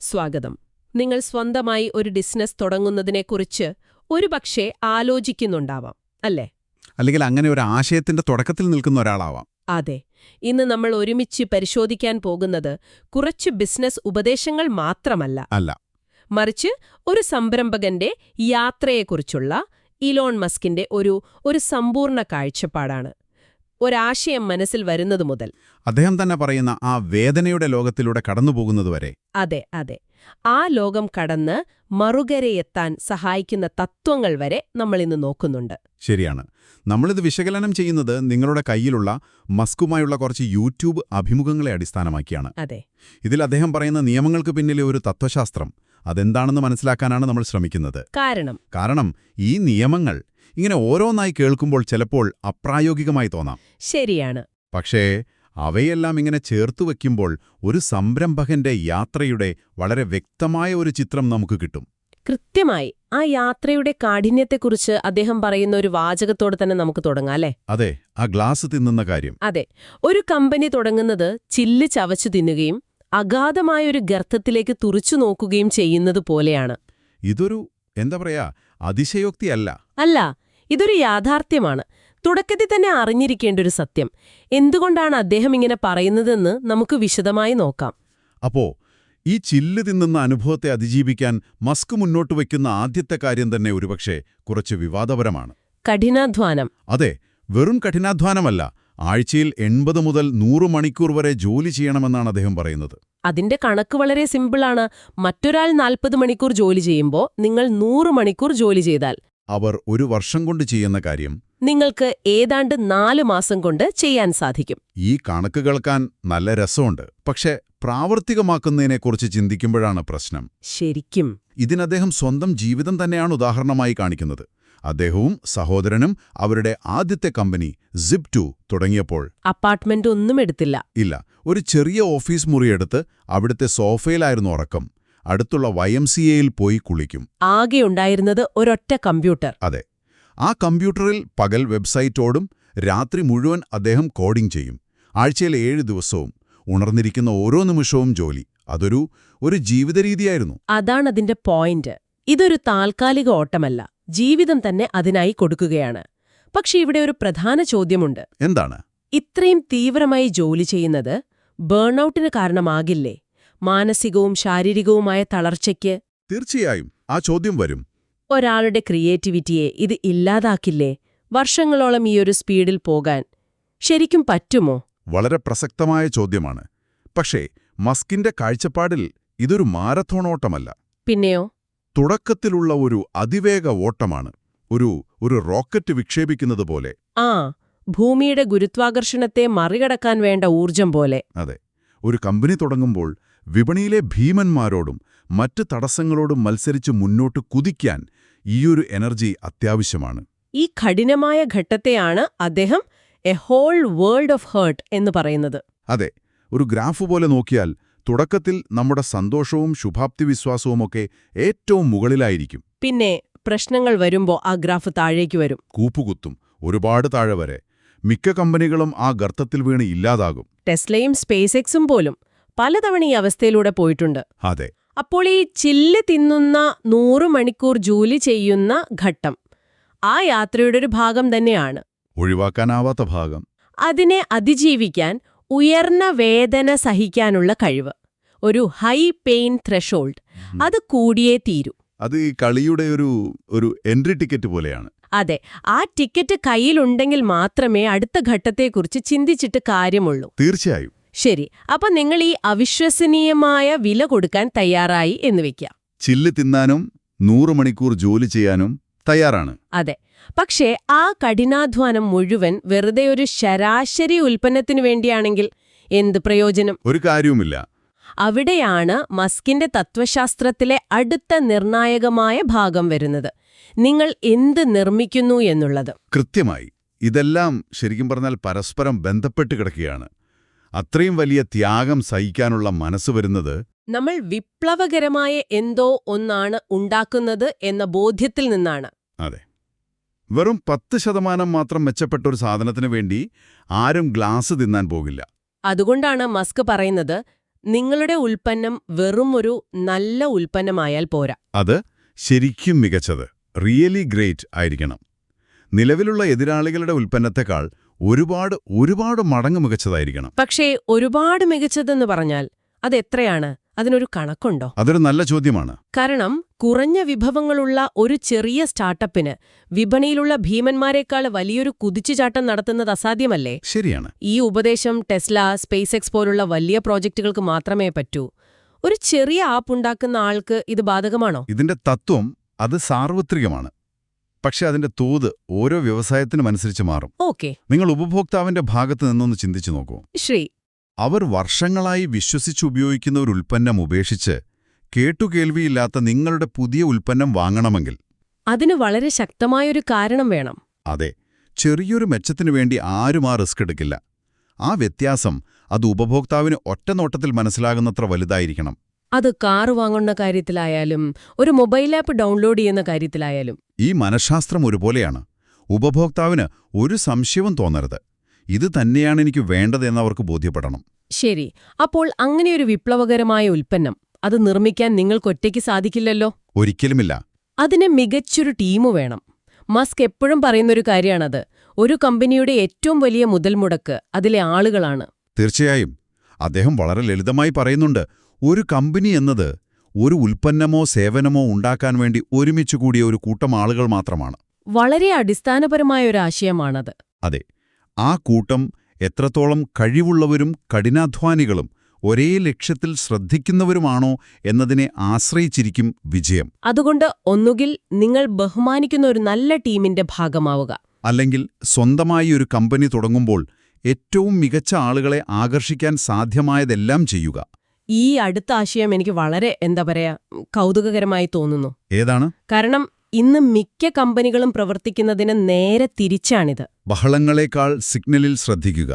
സ്വാഗതം. നിങ്ങൾ സ്വന്തമായി ഒരു ബിസിനസ് തുടങ്ങുന്നതിനെക്കുറിച്ച് ഒരുപക്ഷെ ആലോചിക്കുന്നുണ്ടാവാം, അല്ലേ? അല്ലെങ്കിൽ അങ്ങനെ ഒരു ആശയത്തിന്റെ തുടക്കത്തിൽ നിൽക്കുന്ന ഒരാളാവാം. അതെ. ഇന്ന് നമ്മൾ ഒരുമിച്ച് പരിശോധിക്കാൻ പോകുന്നത് കുറച്ച് ബിസിനസ് ഉപദേശങ്ങൾ മാത്രമല്ല, അല്ല, മറിച്ച് ഒരു സംരംഭകന്റെ യാത്രയെക്കുറിച്ചുള്ള ഇലോൺ മസ്കിന്റെ ഒരു സമ്പൂർണ്ണ കാഴ്ചപ്പാടാണ്. ഒരാശയം മനസ്സിൽ വരുന്നതു മുതൽ അദ്ദേഹം തന്നെ പറയുന്ന ആ വേദനയുടെ ലോകത്തിലൂടെ കടന്നുപോകുന്നതുവരെ. അതെ അതെ, ആ ലോകം കടന്ന് മറുകരയെത്താൻ സഹായിക്കുന്ന തത്വങ്ങൾ വരെ നമ്മളിന്ന് നോക്കുന്നുണ്ട്. ശരിയാണ്. നമ്മളിത് വിശകലനം ചെയ്യുന്നത് നിങ്ങളുടെ കയ്യിലുള്ള മസ്കുമായുള്ള കുറച്ച് യൂട്യൂബ് അഭിമുഖങ്ങളെ അടിസ്ഥാനമാക്കിയാണ്. അതെ. ഇതിൽ അദ്ദേഹം പറയുന്ന നിയമങ്ങൾക്ക് പിന്നിലെ ഒരു തത്വശാസ്ത്രം അതെന്താണെന്ന് മനസ്സിലാക്കാനാണ് നമ്മൾ ശ്രമിക്കുന്നത്. കാരണം ഈ നിയമങ്ങൾ ഇങ്ങനെ ഓരോന്നായി കേൾക്കുമ്പോൾ ചിലപ്പോൾ അപ്രായോഗികമായി തോന്നാം. ശരിയാണ്. പക്ഷേ അവയെല്ലാം ഇങ്ങനെ ചേർത്തുവെക്കുമ്പോൾ ഒരു സംരംഭകന്റെ യാത്രയുടെ വളരെ വ്യക്തമായ ഒരു ചിത്രം നമുക്ക് കിട്ടും. കൃത്യമായി ആ യാത്രയുടെ കാഠിന്യത്തെക്കുറിച്ച് അദ്ദേഹം പറയുന്ന ഒരു വാചകത്തോടെ തന്നെ നമുക്ക് തുടങ്ങാം, അല്ലേ? അതെ, ആ ഗ്ലാസ് തിന്നുന്ന കാര്യം. അതെ. ഒരു കമ്പനി തുടങ്ങുന്നത് ചില്ല് ചവച്ചു തിന്നുകയും അഗാധമായൊരു ഗർത്തത്തിലേക്ക് തുറിച്ചു നോക്കുകയും ചെയ്യുന്നത് പോലെയാണ്. ഇതൊരു എന്താ പറയാ അതിശയോക്തിയല്ല. അല്ല, ഇതൊരു യാഥാർത്ഥ്യമാണ്. തുടക്കത്തിൽ തന്നെ അറിഞ്ഞിരിക്കേണ്ട ഒരു സത്യം. എന്തുകൊണ്ടാണ് അദ്ദേഹം ഇങ്ങനെ പറയുന്നതെന്ന് നമുക്ക് വിശദമായി നോക്കാം. അപ്പോ ഈ ചില്ല് തിന്നുന്ന അനുഭവത്തെ അതിജീവിക്കാൻ മസ്ക് മുന്നോട്ട് വയ്ക്കുന്ന ആദ്യത്തെ കാര്യം തന്നെ ഒരുപക്ഷെ കുറച്ച് വിവാദപരമാണ്. കഠിനാധ്വാനം. അതെ, വെറും കഠിനാധ്വാനമല്ല, ആഴ്ചയിൽ 80 മുതൽ 100 മണിക്കൂർ വരെ ജോലി ചെയ്യണമെന്നാണ് അദ്ദേഹം പറയുന്നത്. അതിന്റെ കണക്ക് വളരെ സിമ്പിളാണ്. മറ്റൊരാൾ 40 മണിക്കൂർ ജോലി ചെയ്യുമ്പോൾ നിങ്ങൾ 100 മണിക്കൂർ ജോലി ചെയ്താൽ അവർ ഒരു വർഷം കൊണ്ട് ചെയ്യുന്ന കാര്യം നിങ്ങൾക്ക് ഏതാണ്ട് 4 മാസം കൊണ്ട് ചെയ്യാൻ സാധിക്കും. ഈ കണക്ക് കേൾക്കാൻ നല്ല രസമുണ്ട്, പക്ഷെ പ്രാവർത്തികമാക്കുന്നതിനെക്കുറിച്ച് ചിന്തിക്കുമ്പോഴാണ് പ്രശ്നം. ശരിക്കും ഇതിനദ്ദേഹം സ്വന്തം ജീവിതം തന്നെയാണ് ഉദാഹരണമായി കാണിക്കുന്നത്. അദ്ദേഹവും സഹോദരനും അവരുടെ ആദ്യത്തെ കമ്പനി Zip2 തുടങ്ങിയപ്പോൾ അപ്പാർട്ട്മെന്റ് ഒന്നും എടുത്തില്ല. ഇല്ല, ഒരു ചെറിയ ഓഫീസ് മുറിയെടുത്ത് അവിടുത്തെ സോഫയിലായിരുന്നു ഉറക്കം. അടുത്തുള്ള YMCAയിൽ പോയി കുളിക്കും. ആകെയുണ്ടായിരുന്നത് ഒരൊറ്റ കമ്പ്യൂട്ടർ. അതെ, ആ കമ്പ്യൂട്ടറിൽ പകൽ വെബ്സൈറ്റ് ഓടും, രാത്രി മുഴുവൻ അദ്ദേഹം കോഡിംഗ് ചെയ്യും. ആഴ്ചയിൽ 7 ദിവസവും ഉണർന്നിരിക്കുന്ന ഓരോ നിമിഷവും ജോലി. അതൊരു ജീവിതരീതിയായിരുന്നു. അതാണതിന്റെ പോയിന്റ്. ഇതൊരു താൽക്കാലിക ഓട്ടമല്ല, ജീവിതം തന്നെ അതിനായി കൊടുക്കുകയാണ്. പക്ഷെ ഇവിടെ ഒരു പ്രധാന ചോദ്യമുണ്ട്. എന്താണ്? ഇത്രയും തീവ്രമായി ജോലി ചെയ്യുന്നത് ബേൺഔട്ടിന് കാരണമാകില്ലേ? മാനസികവും ശാരീരികവുമായ തളർച്ചയ്ക്ക്? തീർച്ചയായും ആ ചോദ്യം വരും. ഒരാളുടെ ക്രിയേറ്റിവിറ്റിയെ ഇത് ഇല്ലാതാക്കില്ലേ? വർഷങ്ങളോളം ഈയൊരു സ്പീഡിൽ പോകാൻ ശരിക്കും പറ്റുമോ? വളരെ പ്രസക്തമായ ചോദ്യമാണ്. പക്ഷേ മസ്കിന്റെ കാഴ്ചപ്പാടിൽ ഇതൊരു മാരത്തോൺ ഓട്ടമല്ല. പിന്നെയോ? തുടക്കത്തിലുള്ള ഒരു അതിവേഗ ഓട്ടമാണ്. ഒരു റോക്കറ്റ് വിക്ഷേപിക്കുന്നത് പോലെ. ഭൂമിയുടെ ഗുരുത്വാകർഷണത്തെ മറികടക്കാൻ വേണ്ട ഊർജം പോലെ. അതെ, ഒരു കമ്പനി തുടങ്ങുമ്പോൾ വിപണിയിലെ ഭീമന്മാരോടും മറ്റ് തടസ്സങ്ങളോടും മത്സരിച്ച് മുന്നോട്ട് കുതിക്കാൻ ഈയൊരു എനർജി അത്യാവശ്യമാണ്. ഈ കഠിനമായ ഘട്ടത്തെയാണ് അദ്ദേഹം a whole world of hurt എന്ന് പറയുന്നത്. അതെ, ഒരു ഗ്രാഫ് പോലെ നോക്കിയാൽ തുടക്കത്തിൽ നമ്മുടെ സന്തോഷവും ശുഭാപ്തിവിശ്വാസവുമൊക്കെ ഏറ്റവും മുകളിലായിരിക്കും. പിന്നെ പ്രശ്നങ്ങൾ വരുമ്പോൾ ആ ഗ്രാഫ് താഴേക്ക് വരും. കൂപ്പുകുത്തും, ഒരുപാട് താഴെ വരെ. മിക്ക കമ്പനികളും ആ ഗർത്തത്തിൽ വീണ് ഇല്ലാതാകും. ടെസ്ലയും സ്പേസ് എക്സും പോലും പലതവണ ഈ അവസ്ഥയിലൂടെ പോയിട്ടുണ്ട്. അതെ. അപ്പോൾ ഈ ചില്ല് തിന്നുന്ന 100 മണിക്കൂർ ജോലി ചെയ്യുന്ന ഘട്ടം ആ യാത്രയുടെ ഒരു ഭാഗം തന്നെയാണ്. ഒഴിവാക്കാനാവാത്ത ഭാഗം. അതിനെ അതിജീവിക്കാൻ ഉയർന്ന വേദന സഹിക്കാനുള്ള കഴിവ്, ഒരു ഹൈ പെയിൻ ത്രെഷോൾഡ്, അത് കൂടിയേ തീരൂ. അത് ഈ കളിയുടെ ഒരു എൻട്രി ടിക്കറ്റ് പോലെയാണ്. അതെ, ആ ടിക്കറ്റ് കയ്യിലുണ്ടെങ്കിൽ മാത്രമേ അടുത്ത ഘട്ടത്തെക്കുറിച്ച് ചിന്തിച്ചിട്ട് കാര്യമുള്ളൂ. തീർച്ചയായും. ശരി, അപ്പൊ നിങ്ങൾ ഈ അവിശ്വസനീയമായ വില കൊടുക്കാൻ തയ്യാറായി എന്ന് വെക്കാം. ചില്ല് തിന്നാനും 100 മണിക്കൂർ ജോലി ചെയ്യാനും തയ്യാറാണ്. അതെ, പക്ഷേ ആ കഠിനാധ്വാനം മുഴുവൻ വെറുതെ ഒരു ശരാശരി ഉൽപ്പന്നത്തിനു വേണ്ടിയാണെങ്കിൽ എന്ത് പ്രയോജനം? ഒരു കാര്യവുമില്ല. അവിടെയാണ് മസ്കിന്റെ തത്വശാസ്ത്രത്തിലെ അടുത്ത നിർണായകമായ ഭാഗം വരുന്നത്. നിങ്ങൾ എന്ത് നിർമ്മിക്കുന്നു എന്നുള്ളത്. കൃത്യമായി. ഇതെല്ലാം ശരിക്കും പറഞ്ഞാൽ പരസ്പരം ബന്ധപ്പെട്ട് കിടക്കുകയാണ്. അത്രയും വലിയ ത്യാഗം സഹിക്കാനുള്ള മനസ്സ് വരുന്നത് നമ്മൾ വിപ്ലവകരമായ എന്തോ ഒന്നാണ് ഉണ്ടാക്കുന്നത് എന്ന ബോധ്യത്തിൽ നിന്നാണ്. അതെ, വെറും 10% മാത്രം മെച്ചപ്പെട്ട ഒരു സാധനത്തിനു വേണ്ടി ആരും ഗ്ലാസ് തിന്നാൻ പോകില്ല. അതുകൊണ്ടാണ് മസ്ക് പറയുന്നത്, നിങ്ങളുടെ ഉൽപ്പന്നം വെറും ഒരു നല്ല ഉൽപ്പന്നമായാൽ പോരാ. അത് ശരിക്കും മികച്ചത്, റിയലി ഗ്രേറ്റ് ആയിരിക്കണം. നിലവിലുള്ള എതിരാളികളുടെ ഉൽപ്പന്നത്തെക്കാൾ ഒരുപാട് മടങ്ങ് മികച്ചതായിരിക്കണം. പക്ഷേ ഒരുപാട് മികച്ചതെന്ന് പറഞ്ഞാൽ അതെത്രയാണ്? അതിനൊരു കണക്കുണ്ടോ? അതൊരു നല്ല ചോദ്യമാണ്. കാരണം കുറഞ്ഞ വിഭവങ്ങളുള്ള ഒരു ചെറിയ സ്റ്റാർട്ടപ്പിന് വിപണിയിലുള്ള ഭീമന്മാരെക്കാൾ വലിയൊരു കുതിച്ചുചാട്ടം നടത്തുന്നത് അസാധ്യമല്ലേ? ശരിയാണ്. ഈ ഉപദേശം ടെസ്ല, സ്പേസ് എക്സ് പോലുള്ള വലിയ പ്രോജക്റ്റുകൾക്ക് മാത്രമേ പറ്റൂ. ഒരു ചെറിയ ആപ്പ് ഉണ്ടാക്കുന്ന ആൾക്ക് ഇത് ബാധകമാണോ? ഇതിന്റെ തത്വം അത് സാർവത്രികമാണ്. പക്ഷെ അതിന്റെ തോത് ഓരോ വ്യവസായത്തിനുമനുസരിച്ച് മാറും. ഓക്കെ. നിങ്ങൾ ഉപഭോക്താവിന്റെ ഭാഗത്ത് നിന്നൊന്ന് ചിന്തിച്ചു നോക്കൂ. ശ്രീ, അവർ വർഷങ്ങളായി വിശ്വസിച്ചുപയോഗിക്കുന്ന ഒരു ഉൽപ്പന്നം ഉപേക്ഷിച്ച് കേട്ടുകേൾവിയില്ലാത്ത നിങ്ങളുടെ പുതിയ ഉൽപ്പന്നം വാങ്ങണമെങ്കിൽ അതിന് വളരെ ശക്തമായൊരു കാരണം വേണം. അതെ, ചെറിയൊരു മെച്ചത്തിനു വേണ്ടി ആരും ആ റിസ്ക് എടുക്കില്ല. ആ വ്യത്യാസം അത് ഉപഭോക്താവിന് ഒറ്റനോട്ടത്തിൽ മനസ്സിലാകുന്നത്ര വലുതായിരിക്കണം. അത് കാറ് വാങ്ങുന്ന കാര്യത്തിലായാലും ഒരു മൊബൈൽ ആപ്പ് ഡൗൺലോഡ് ചെയ്യുന്ന കാര്യത്തിലായാലും. ഈ മനഃശാസ്ത്രം ഒരുപോലെയാണ്. ഉപഭോക്താവിന് ഒരു സംശയവും തോന്നരുത്. ഇത് തന്നെയാണ് എനിക്ക് വേണ്ടതെന്ന് അവർക്ക് ബോധ്യപ്പെടണം. ശരി. അപ്പോൾ അങ്ങനെയൊരു വിപ്ലവകരമായ ഉൽപ്പന്നം അത് നിർമ്മിക്കാൻ നിങ്ങൾക്കൊറ്റയ്ക്ക് സാധിക്കില്ലല്ലോ. ഒരിക്കലുമില്ല. അതിന് മികച്ചൊരു ടീമു വേണം. മസ്ക് എപ്പോഴും പറയുന്നൊരു കാര്യമാണത്. ഒരു കമ്പനിയുടെ ഏറ്റവും വലിയ മുതൽമുടക്ക് അതിലെ ആളുകളാണ്. തീർച്ചയായും. അദ്ദേഹം വളരെ ലളിതമായി പറയുന്നുണ്ട്, ഒരു കമ്പനി എന്നത് ഒരു ഉൽപ്പന്നമോ സേവനമോ ഉണ്ടാക്കാൻ വേണ്ടി ഒരുമിച്ചുകൂടിയ ഒരു കൂട്ടം ആളുകൾ മാത്രമാണ്. വളരെ അടിസ്ഥാനപരമായ ഒരു ആശയമാണത്. അതെ, ആ കൂട്ടം എത്രത്തോളം കഴിവുള്ളവരും കഠിനാധ്വാനികളും ഒരേ ലക്ഷ്യത്തിൽ ശ്രദ്ധിക്കുന്നവരുമാണോ എന്നതിനെ ആശ്രയിച്ചിരിക്കും വിജയം. അതുകൊണ്ട് ഒന്നുകിൽ നിങ്ങൾ ബഹുമാനിക്കുന്ന ഒരു നല്ല ടീമിന്റെ ഭാഗമാവുക, അല്ലെങ്കിൽ സ്വന്തമായി ഒരു കമ്പനി തുടങ്ങുമ്പോൾ ഏറ്റവും മികച്ച ആളുകളെ ആകർഷിക്കാൻ സാധ്യമായതെല്ലാം ചെയ്യുക. ഈ അടുത്ത ആശയം എനിക്ക് വളരെ കൗതുകകരമായി തോന്നുന്നു. ഏതാണ്? കാരണം ഇന്ന് മിക്ക കമ്പനികളും പ്രവർത്തിക്കുന്നതിന് നേരെ തിരിച്ചാണിത്. ബഹളങ്ങളെക്കാൾ സിഗ്നലിൽ ശ്രദ്ധിക്കുക.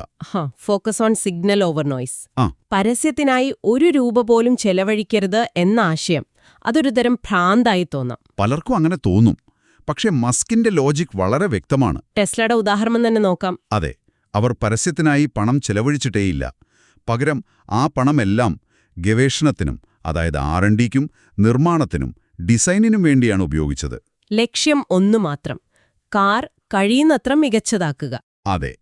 Focus on signal over noise. ആ. പരസ്യത്തിനായി ₹1 പോലും ചെലവഴിക്കരുത് എന്ന ആശയം അതൊരു തരം ഭ്രാന്തായി തോന്നാം. പലർക്കും അങ്ങനെ തോന്നും. പക്ഷേ മസ്കിന്റെ ലോജിക് വളരെ വ്യക്തമാണ്. ടെസ്ലയുടെ ഉദാഹരണം തന്നെ നോക്കാം. അതെ, അവർ പരസ്യത്തിനായി പണം ചെലവഴിച്ചിട്ടേയില്ല. പകരം ആ പണമെല്ലാം ഗവേഷണത്തിനും, അതായത് R&Dക്കും നിർമ്മാണത്തിനും ഡിസൈനിനും വേണ്ടിയാണ് ഉപയോഗിച്ചത്. ലക്ഷ്യം ഒന്നു മാത്രം: കാർ കഴിയുന്നത്ര മികച്ചതാക്കുക. അതെ,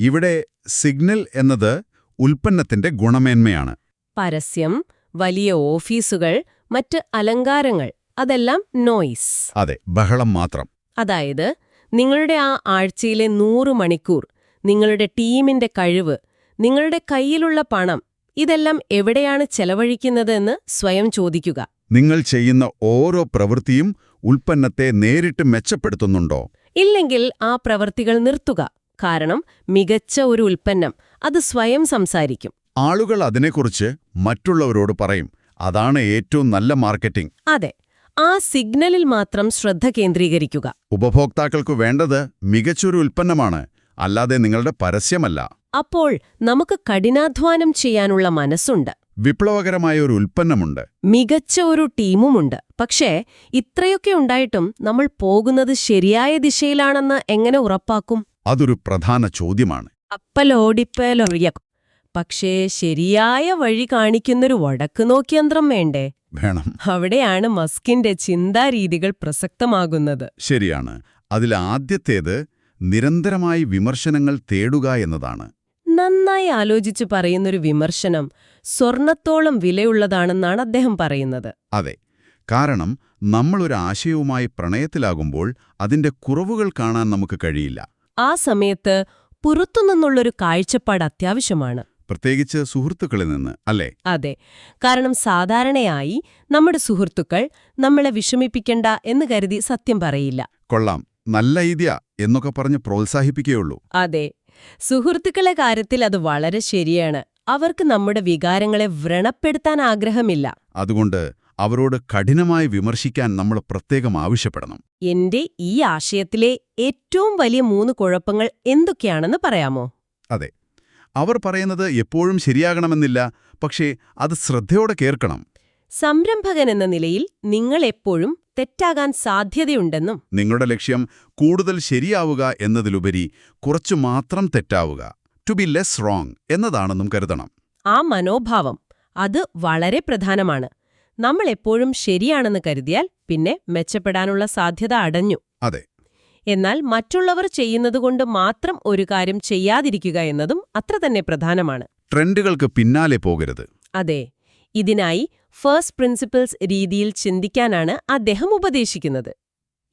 ഇവിടെ സിഗ്നൽ എന്നത് ഉൽപ്പന്നത്തിന്റെ ഗുണമേന്മയാണ്. പരസ്യം, വലിയ ഓഫീസുകൾ, മറ്റ് അലങ്കാരങ്ങൾ അതെല്ലാം നോയ്സ്. അതെ, ബഹളം മാത്രം. അതായത് നിങ്ങളുടെ ആ ആഴ്ചയിലെ 100 മണിക്കൂർ, നിങ്ങളുടെ ടീമിന്റെ കഴിവ്, നിങ്ങളുടെ കയ്യിലുള്ള പണം, ഇതെല്ലാം എവിടെയാണ് ചെലവഴിക്കുന്നതെന്ന് സ്വയം ചോദിക്കുക. നിങ്ങൾ ചെയ്യുന്ന ഓരോ പ്രവൃത്തിയും ഉൽപ്പന്നത്തെ നേരിട്ട് മെച്ചപ്പെടുത്തുന്നുണ്ടോ? ഇല്ലെങ്കിൽ ആ പ്രവൃത്തികൾ നിർത്തുക. കാരണം മികച്ച ഒരു ഉൽപ്പന്നം അത് സ്വയം സംസാരിക്കും. ആളുകൾ അതിനെക്കുറിച്ച് മറ്റുള്ളവരോട് പറയും. അതാണ് ഏറ്റവും നല്ല മാർക്കറ്റിംഗ്. അതെ, ആ സിഗ്നലിൽ മാത്രം ശ്രദ്ധ കേന്ദ്രീകരിക്കുക. ഉപഭോക്താക്കൾക്ക് വേണ്ടത് മികച്ചൊരു ഉൽപ്പന്നമാണ്, അല്ലാതെ നിങ്ങളുടെ പരസ്യമല്ല. അപ്പോൾ നമുക്ക് കഠിനാധ്വാനം ചെയ്യാനുള്ള മനസ്സുണ്ട്, വിപ്ലവകരമായ ഒരു ഉൽപ്പന്നമുണ്ട്, മികച്ച ഒരു ടീമുമുണ്ട്. പക്ഷേ ഇത്രയൊക്കെ ഉണ്ടായിട്ടും നമ്മൾ പോകുന്നത് ശരിയായ ദിശയിലാണെന്ന് എങ്ങനെ ഉറപ്പാക്കും? അതൊരു പ്രധാന ചോദ്യമാണ്. അപ്പലോടിപ്പലൊഴിയ. പക്ഷേ ശരിയായ വഴി കാണിക്കുന്നൊരു വടക്കുനോക്കിയന്ത്രം വേണ്ടേ? വേണം. അവിടെയാണ് മസ്കിന്റെ ചിന്താരീതികൾ പ്രസക്തമാകുന്നത്. ശരിയാണ്. അതിലാദ്യത്തേത് നിരന്തരമായി വിമർശനങ്ങൾ തേടുക എന്നതാണ്. നന്നായി ആലോചിച്ച് പറയുന്നൊരു വിമർശനം സ്വർണത്തോളം വിലയുള്ളതാണെന്നാണ് അദ്ദേഹം പറയുന്നത്. അതെ, കാരണം നമ്മളൊരു ആശയവുമായി പ്രണയത്തിലാകുമ്പോൾ അതിന്റെ കുറവുകൾ കാണാൻ നമുക്ക് കഴിയില്ല. ആ സമയത്ത് പുറത്തുനിന്നുള്ളൊരു കാഴ്ചപ്പാട് അത്യാവശ്യമാണ്, പ്രത്യേകിച്ച് സുഹൃത്തുക്കളിൽ നിന്ന്, അല്ലേ? അതെ, കാരണം സാധാരണയായി നമ്മുടെ സുഹൃത്തുക്കൾ നമ്മളെ വിഷമിപ്പിക്കണ്ട എന്ന് കരുതി സത്യം പറയില്ല. കൊള്ളാം, നല്ല ഐഡിയ എന്നൊക്കെ പറഞ്ഞ് പ്രോത്സാഹിപ്പിക്കുകയുള്ളൂ. അതെ, സുഹൃത്തുക്കളെ കാര്യത്തിൽ അത് വളരെ ശരിയാണ്. അവർക്ക് നമ്മുടെ വികാരങ്ങളെ വ്രണപ്പെടുത്താൻ ആഗ്രഹമില്ല. അതുകൊണ്ട് അവരോട് കഠിനമായി വിമർശിക്കാൻ നമ്മൾ പ്രത്യേകം ആവശ്യപ്പെടണം. എന്റെ ഈ ആശയത്തിലെ ഏറ്റവും വലിയ 3 കുഴപ്പങ്ങൾ എന്തൊക്കെയാണെന്ന് പറയാമോ? അതെ, അവർ പറയുന്നത് എപ്പോഴും ശരിയാകണമെന്നില്ല, പക്ഷേ അത് ശ്രദ്ധയോടെ കേൾക്കണം. സംരംഭകൻ എന്ന നിലയിൽ നിങ്ങൾ എപ്പോഴും തെറ്റാകാൻ സാധ്യതയുണ്ടെന്നും നിങ്ങളുടെ ലക്ഷ്യം കൂടുതൽ ശരിയാവുക എന്നതിലുപരി കുറച്ചു മാത്രം തെറ്റാവുക, ടു ബി ലെസ് റോങ് എന്നതാണെന്നും കരുതണം. ആ മനോഭാവം അത് വളരെ പ്രധാനമാണ്. നമ്മൾ എപ്പോഴും ശരിയാണെന്ന് കരുതിയാൽ പിന്നെ മെച്ചപ്പെടാനുള്ള സാധ്യത അടഞ്ഞു. അതെ. എന്നാൽ മറ്റുള്ളവർ ചെയ്യുന്നതുകൊണ്ട് മാത്രം ഒരു കാര്യം ചെയ്യാതിരിക്കുക എന്നതും അത്ര തന്നെ പ്രധാനമാണ്. ട്രെൻഡുകൾക്ക് പിന്നാലെ പോകരുത്. അതെ. ഇതിനായി ഫസ്റ്റ് പ്രിൻസിപ്പിൾസ് രീതിയിൽ ചിന്തിക്കാനാണ് അദ്ദേഹം ഉപദേശിക്കുന്നത്.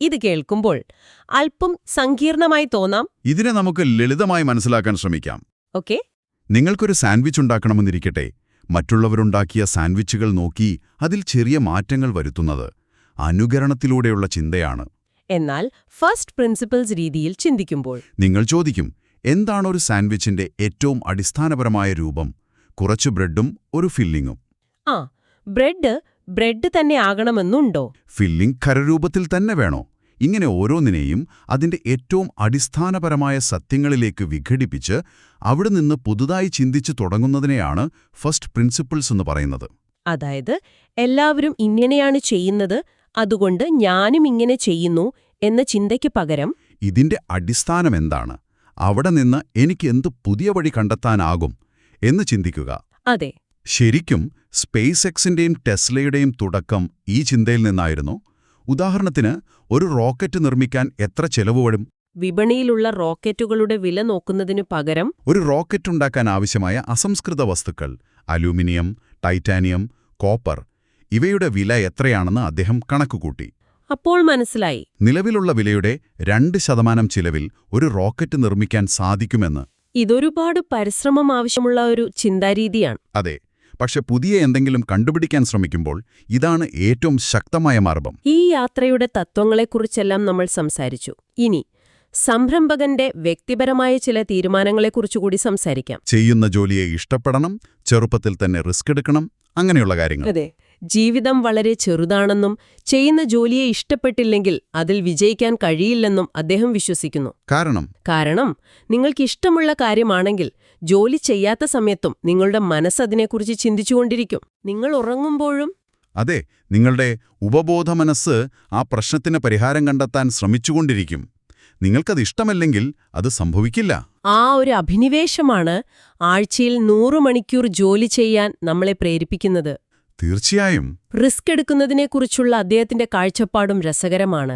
ഇത് കേൾക്കുമ്പോൾ അല്പം സങ്കീർണമായി തോന്നാം. ഇതിനെ നമുക്ക് ലളിതമായി മനസ്സിലാക്കാൻ ശ്രമിക്കാം. ഓക്കെ. നിങ്ങൾക്കൊരു സാൻഡ്വിച്ച് ഉണ്ടാക്കണമെന്നിരിക്കട്ടെ. മറ്റുള്ളവരുണ്ടാക്കിയ സാൻഡ്വിച്ചുകൾ നോക്കി അതിൽ ചെറിയ മാറ്റങ്ങൾ വരുത്തുന്നത് അനുകരണത്തിലൂടെയുള്ള ചിന്തയാണ്. എന്നാൽ ഫസ്റ്റ് പ്രിൻസിപ്പിൾസ് രീതിയിൽ ചിന്തിക്കുമ്പോൾ നിങ്ങൾ ചോദിക്കും, എന്താണൊരു സാൻഡ്വിച്ചിന്റെ ഏറ്റവും അടിസ്ഥാനപരമായ രൂപം? കുറച്ച് ബ്രെഡും ഒരു ഫില്ലിങ്ങും. ബ്രെഡ് തന്നെ ആകണമെന്നുണ്ടോ? ഫില്ലിംഗ് ഖരരൂപത്തിൽ തന്നെ വേണോ? ഇങ്ങനെ ഓരോന്നിനെയും അതിന്റെ ഏറ്റവും അടിസ്ഥാനപരമായ സത്യങ്ങളിലേക്ക് വിഘടിപ്പിച്ച് അവിടെ നിന്ന് പുതുതായി ചിന്തിച്ചു തുടങ്ങുന്നതിനെയാണ് ഫസ്റ്റ് പ്രിൻസിപ്പിൾസ് എന്ന് പറയുന്നത്. അതായത് എല്ലാവരും ഇങ്ങനെയാണ് ചെയ്യുന്നത്, അതുകൊണ്ട് ഞാനും ഇങ്ങനെ ചെയ്യുന്നു എന്ന ചിന്തയ്ക്ക് പകരം ഇതിന്റെ അടിസ്ഥാനം എന്താണ്, അവിടെ നിന്ന് എനിക്ക് എന്ത് പുതിയ വഴി കണ്ടെത്താനാകും എന്ന് ചിന്തിക്കുക. അതെ. ശരിക്കും സ്പേസ് എക്സിന്റെയും ടെസ്ലയുടെയും തുടക്കം ഈ ചിന്തയിൽ നിന്നായിരുന്നു. ഉദാഹരണത്തിന്, ഒരു റോക്കറ്റ് നിർമ്മിക്കാൻ എത്ര ചെലവ് വരും? വിപണിയിലുള്ള റോക്കറ്റുകളുടെ വില നോക്കുന്നതിനു പകരം ഒരു റോക്കറ്റ് ഉണ്ടാക്കാൻ ആവശ്യമായ അസംസ്കൃത വസ്തുക്കൾ, അലൂമിനിയം, ടൈറ്റാനിയം, കോപ്പർ, ഇവയുടെ വില എത്രയാണെന്ന് അദ്ദേഹം കണക്കുകൂട്ടി. അപ്പോൾ മനസ്സിലായി, നിലവിലുള്ള വിലയുടെ 2% ചിലവിൽ ഒരു റോക്കറ്റ് നിർമ്മിക്കാൻ സാധിക്കുമെന്ന്. ഇതൊരുപാട് പരിശ്രമം ആവശ്യമുള്ള ഒരു ചിന്താരീതിയാണ്. അതെ. പക്ഷെ പുതിയ എന്തെങ്കിലും കണ്ടുപിടിക്കാൻ ശ്രമിക്കുമ്പോൾ ഇതാണ് ഏറ്റവും ശക്തമായ മാർഗം. ഈ യാത്രയുടെ തത്വങ്ങളെക്കുറിച്ചെല്ലാം നമ്മൾ സംസാരിച്ചു. ഇനി സംരംഭകന്റെ വ്യക്തിപരമായ ചില തീരുമാനങ്ങളെക്കുറിച്ചുകൂടി സംസാരിക്കാം. ചെയ്യുന്ന ജോലിയെ ഇഷ്ടപ്പെടണം, ചെറുപ്പത്തിൽ തന്നെ റിസ്ക് എടുക്കണം, അങ്ങനെയുള്ള കാര്യങ്ങൾ. അതെ. ജീവിതം വളരെ ചെറുതാണെന്നും ചെയ്യുന്ന ജോലിയെ ഇഷ്ടപ്പെട്ടില്ലെങ്കിൽ അതിൽ വിജയിക്കാൻ കഴിയില്ലെന്നും അദ്ദേഹം വിശ്വസിക്കുന്നു. കാരണം നിങ്ങൾക്കിഷ്ടമുള്ള കാര്യമാണെങ്കിൽ ജോലി ചെയ്യാത്ത സമയത്തും നിങ്ങളുടെ മനസ്സതിനെക്കുറിച്ച് ചിന്തിച്ചുകൊണ്ടിരിക്കും. നിങ്ങൾ ഉറങ്ങുമ്പോഴും. അതെ, നിങ്ങളുടെ ഉപബോധ മനസ്സ് ആ പ്രശ്നത്തിന് പരിഹാരം കണ്ടെത്താൻ ശ്രമിച്ചുകൊണ്ടിരിക്കും. നിങ്ങൾക്കത് ഇഷ്ടമല്ലെങ്കിൽ അത് സംഭവിക്കില്ല. ആ ഒരു അഭിനിവേശമാണ് ആഴ്ചയിൽ 100 മണിക്കൂർ ജോലി ചെയ്യാൻ നമ്മളെ പ്രേരിപ്പിക്കുന്നത്. തീർച്ചയായും. റിസ്ക് എടുക്കുന്നതിനെക്കുറിച്ചുള്ള അദ്ദേഹത്തിന്റെ കാഴ്ചപ്പാടും രസകരമാണ്.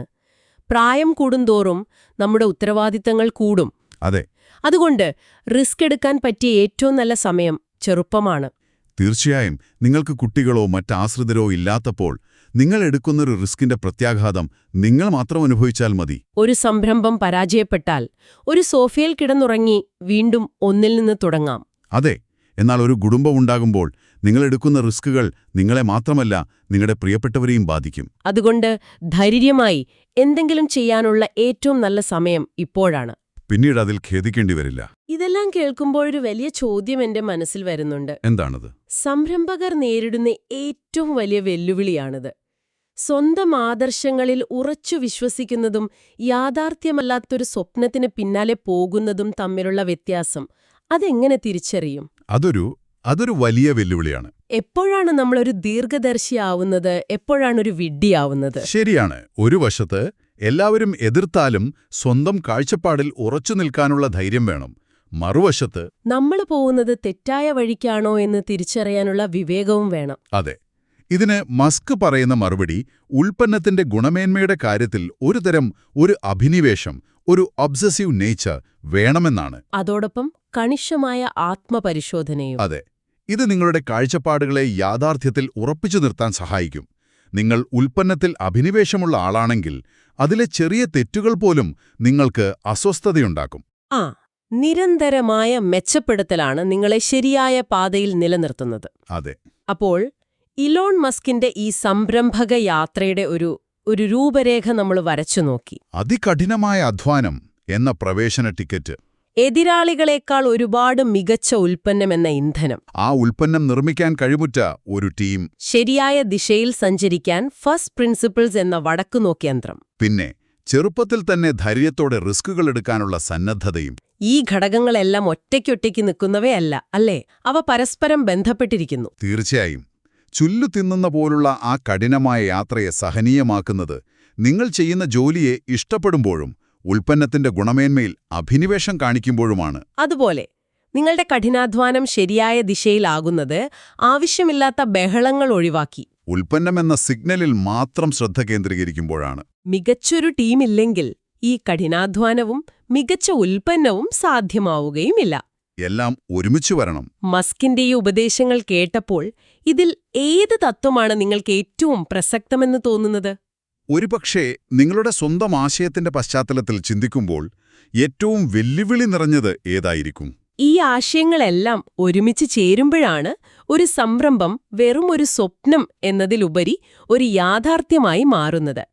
പ്രായം കൂടുന്തോറും നമ്മുടെ ഉത്തരവാദിത്തങ്ങൾ കൂടും. അതെ. അതുകൊണ്ട് റിസ്ക് എടുക്കാൻ പറ്റിയ ഏറ്റവും നല്ല സമയം ചെറുപ്പമാണ്. തീർച്ചയായും. നിങ്ങൾക്ക് കുട്ടികളോ മറ്റാശ്രിതരോ ഇല്ലാത്തപ്പോൾ നിങ്ങൾ എടുക്കുന്നൊരു റിസ്കിന്റെ പ്രത്യാഘാതം നിങ്ങൾ മാത്രം അനുഭവിച്ചാൽ മതി. ഒരു സംരംഭം പരാജയപ്പെട്ടാൽ ഒരു സോഫയിൽ കിടന്നുറങ്ങി വീണ്ടും ഒന്നിൽ നിന്ന് തുടങ്ങാം. അതെ. എന്നാൽ ഒരു കുടുംബമുണ്ടാകുമ്പോൾ നിങ്ങളെടുക്കുന്ന റിസ്കുകൾ നിങ്ങളെ മാത്രമല്ല നിങ്ങളുടെ പ്രിയപ്പെട്ടവരെയും ബാധിക്കും. അതുകൊണ്ട് ധൈര്യമായി എന്തെങ്കിലും ചെയ്യാനുള്ള ഏറ്റവും നല്ല സമയം ഇപ്പോഴാണ്. പിന്നീട് അതിൽ ഖേദിക്കേണ്ടി വരില്ല. ഇതെല്ലാം കേൾക്കുമ്പോഴൊരു വലിയ ചോദ്യം എന്റെ മനസ്സിൽ വരുന്നുണ്ട്. എന്താണത്? സംരംഭകർ നേരിടുന്ന ഏറ്റവും വലിയ വെല്ലുവിളിയാണിത്. സ്വന്തം ആദർശങ്ങളിൽ ഉറച്ചു വിശ്വസിക്കുന്നതും യാഥാർത്ഥ്യമല്ലാത്തൊരു സ്വപ്നത്തിന് പിന്നാലെ പോകുന്നതും തമ്മിലുള്ള വ്യത്യാസം അതെങ്ങനെ തിരിച്ചറിയും? അതൊരു വലിയ വെല്ലുവിളിയാണ്. എപ്പോഴാണ് നമ്മളൊരു ദീർഘദർശിയാവുന്നത്, എപ്പോഴാണൊരു വിഡ്ഢിയാവുന്നത്? ശരിയാണ്. ഒരു വശത്ത് എല്ലാവരും എതിർത്താലും സ്വന്തം കാഴ്ചപ്പാടിൽ ഉറച്ചു നിൽക്കാനുള്ള ധൈര്യം വേണം. മറുവശത്ത് നമ്മൾ പോകുന്നത് തെറ്റായ വഴിക്കാണോ എന്ന് തിരിച്ചറിയാനുള്ള വിവേകവും വേണം. അതെ. ഇതിന് മസ്ക് പറയുന്ന മറുപടി ഉൽപ്പന്നത്തിന്റെ ഗുണമേന്മയുടെ കാര്യത്തിൽ ഒരു അഭിനിവേശം, ഒരു ഒബ്സസീവ് നേച്ചർ വേണമെന്നാണ്. അതോടൊപ്പം കണിശമായ ആത്മപരിശോധനയും. അതെ. ഇത് നിങ്ങളുടെ കാഴ്ചപ്പാടുകളെ യാഥാർത്ഥ്യത്തിൽ ഉറപ്പിച്ചു നിർത്താൻ സഹായിക്കും. നിങ്ങൾ ഉൽപ്പന്നത്തിൽ അഭിനിവേശമുള്ള ആളാണെങ്കിൽ അതിലെ ചെറിയ തെറ്റുകൾ പോലും നിങ്ങൾക്ക് അസ്വസ്ഥതയുണ്ടാക്കും. നിരന്തരമായ മെച്ചപ്പെടുത്തലാണ് നിങ്ങളെ ശരിയായ പാതയിൽ നിലനിർത്തുന്നത്. അതെ. അപ്പോൾ ഇലോൺ മസ്കിന്റെ ഈ സംരംഭക യാത്രയുടെ ഒരു രൂപരേഖ നമ്മൾ വരച്ചു നോക്കി. അതികഠിനമായ അധ്വാനം എന്ന പ്രവേശന ടിക്കറ്റ്, എതിരാളികളെക്കാൾ ഒരുപാട് മികച്ച ഉൽപ്പന്നമെന്ന ഇന്ധനം, ആ ഉൽപ്പന്നം നിർമ്മിക്കാൻ കഴിവുറ്റ ഒരു ടീം, ശരിയായ ദിശയിൽ സഞ്ചരിക്കാൻ ഫസ്റ്റ് പ്രിൻസിപ്പിൾസ് എന്ന വടക്കുനോക്കിയന്ത്രം, പിന്നെ ചെറുപ്പത്തിൽ തന്നെ ധൈര്യത്തോടെ റിസ്കുകൾ എടുക്കാനുള്ള സന്നദ്ധതയും. ഈ ഘടകങ്ങളെല്ലാം ഒറ്റയ്ക്കൊറ്റയ്ക്ക് നിൽക്കുന്നവയല്ല, അല്ലേ? അവ പരസ്പരം ബന്ധപ്പെട്ടിരിക്കുന്നു. തീർച്ചയായും. ചുല്ലു തിന്നുന്ന പോലുള്ള ആ കഠിനമായ യാത്രയെ സഹനീയമാക്കുന്നത് നിങ്ങൾ ചെയ്യുന്ന ജോലിയെ ഇഷ്ടപ്പെടുമ്പോഴും ഉൽപ്പന്നത്തിന്റെ ഗുണമേന്മയിൽ അഭിനിവേശം കാണിക്കുമ്പോഴുമാണ്. അതുപോലെ നിങ്ങളുടെ കഠിനാധ്വാനം ശരിയായ ദിശയിലാകുന്നത് ആവശ്യമില്ലാത്ത ബഹളങ്ങൾ ഒഴിവാക്കി. ഉൽപ്പന്നമെന്ന സിഗ്നലിൽ മാത്രം ശ്രദ്ധ കേന്ദ്രീകരിക്കുമ്പോഴാണ്. മികച്ചൊരു ടീമില്ലെങ്കിൽ ഈ കഠിനാധ്വാനവും മികച്ച ഉൽപ്പന്നവും സാധ്യമാവുകയുമില്ല. എല്ലാം ഒരുമിച്ചു വരണം. മസ്കിന്റെ ഈ ഉപദേശങ്ങൾ കേട്ടപ്പോൾ ഇതിൽ ഏത് തത്വമാണ് നിങ്ങൾക്ക് ഏറ്റവും പ്രസക്തമെന്ന് തോന്നുന്നത്? ഒരുപക്ഷേ നിങ്ങളുടെ സ്വന്തം ആശയത്തിന്റെ പശ്ചാത്തലത്തിൽ ചിന്തിക്കുമ്പോൾ ഏറ്റവും വെല്ലുവിളി നിറഞ്ഞത് ഏതായിരിക്കും? ഈ ആശയങ്ങളെല്ലാം ഒരുമിച്ച് ചേരുമ്പോഴാണ് ഒരു സംരംഭം വെറും ഒരു സ്വപ്നം എന്നതിലുപരി ഒരു യാഥാർത്ഥ്യമായി മാറുന്നത്.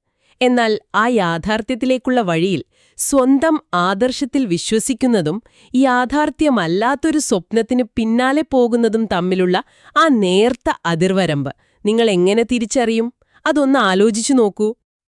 എന്നാൽ ആ യാഥാർത്ഥ്യത്തിലേക്കുള്ള വഴിയിൽ സ്വന്തം ആദർശത്തിൽ വിശ്വസിക്കുന്നതും യാഥാർത്ഥ്യമല്ലാത്തൊരു സ്വപ്നത്തിന് പിന്നാലെ പോകുന്നതും തമ്മിലുള്ള ആ നേർത്ത അതിർവരമ്പ് നിങ്ങൾ എങ്ങനെ തിരിച്ചറിയും? അതൊന്ന് ആലോചിച്ചു നോക്കൂ.